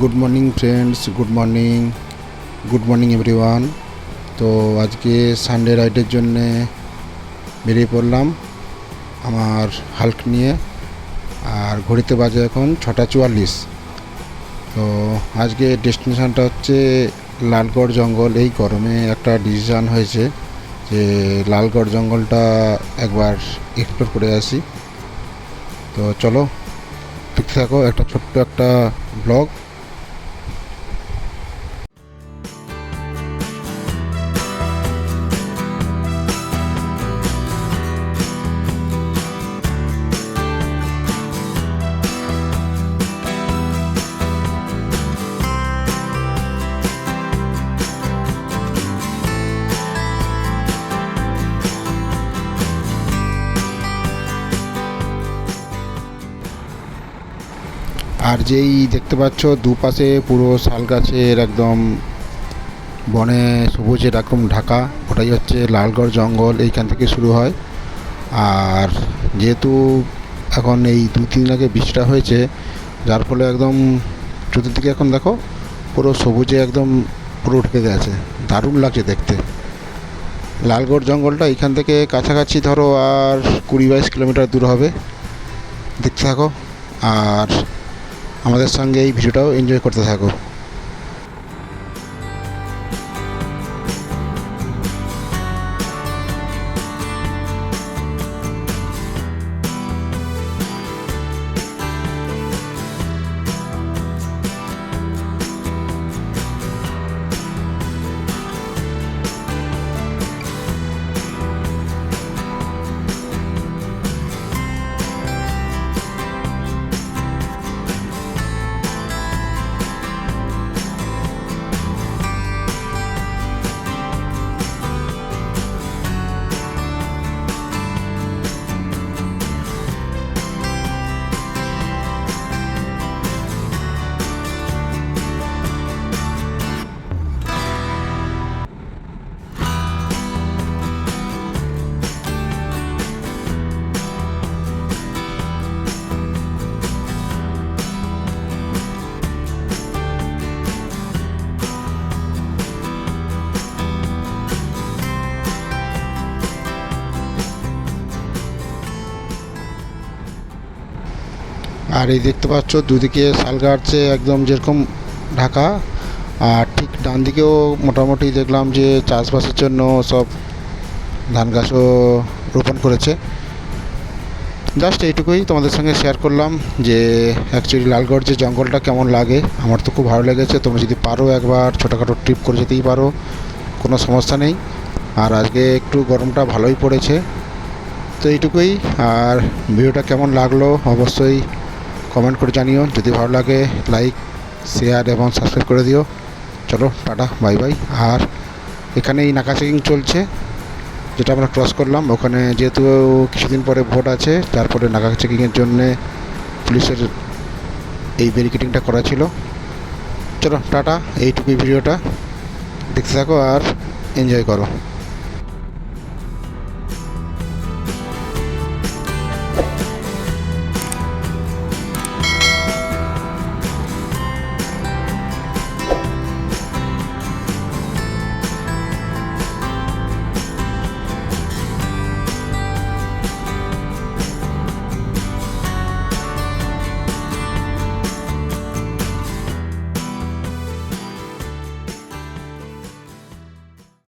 Good morning friends, good morning everyone. তো আজকে Sunday রাইডের জন্যে বেরিয়ে পড়লাম আমার হাল্ক নিয়ে। আর ঘড়িতে বাজে এখন 6:44। তো আজকে ডেস্টিনেশানটা হচ্ছে লালগড় জঙ্গল। এই গরমে একটা ডিসিশান হয়েছে যে লালগড় জঙ্গলটা একবার এক্সপ্লোর করে আসি। তো চলো দেখতে থাকো একটা ছোট্ট একটা ব্লগ। আর যেই দেখতে পাচ্ছ দুপাশে পুরো শাল গাছের একদম বনে সবুজের একদম ঢাকা, ওটাই হচ্ছে লালগড় জঙ্গল। এইখান থেকে শুরু হয়। আর যেহেতু এখন এই 2-3 দিন আগে বৃষ্টিটা হয়েছে, যার ফলে একদম চতুর্দিকে এখন দেখো পুরো সবুজে একদম পুরো ঢেকে গেছে, দারুণ লাগছে দেখতে। লালগড় জঙ্গলটা এখান থেকে কাছাকাছি ধরো আর 20-22 কিলোমিটার দূর হবে। দেখতে থাকো আর আমাদের সঙ্গে এই ভিডিওটাও এনজয় করতে থাকো। আর এই দেখতে পাচ্ছ দুদিকে শাল গাছে একদম যেরকম ঢাকা, আর ঠিক ডান দিকেও মোটামুটি দেখলাম যে চাষবাসের জন্য সব ধান গাছও রোপণ করেছে। জাস্ট এইটুকুই তোমাদের সঙ্গে শেয়ার করলাম যে অ্যাকচুয়ালি লালগড় যে জঙ্গলটা কেমন লাগে। আমার তো খুব ভালো লেগেছে। তোমরা যদি পারো একবার ছোটোখাটো ট্রিপ করে যেতেই পারো, কোনো সমস্যা নেই। আর আজকে একটু গরমটা ভালোই পড়েছে। তো এইটুকুই। আর ভিডিওটা কেমন লাগলো অবশ্যই কমেন্ট করে জানিও। যদি ভালো লাগে লাইক, শেয়ার এবং সাবস্ক্রাইব করে দিও। চলো টাটা, বাই বাই। আর এখানে এই নাকা চেকিং চলছে, যেটা আমরা ক্রস করলাম। ওখানে যেহেতু কিছুদিন পরে ভোট আছে, তারপরে নাকা চেকিংয়ের জন্যে পুলিশের এই ব্যারিকেডিংটা করা ছিল। চলো টাটা, এইটুকুই ভিডিওটা। দেখতে থাকো আর এনজয় করো।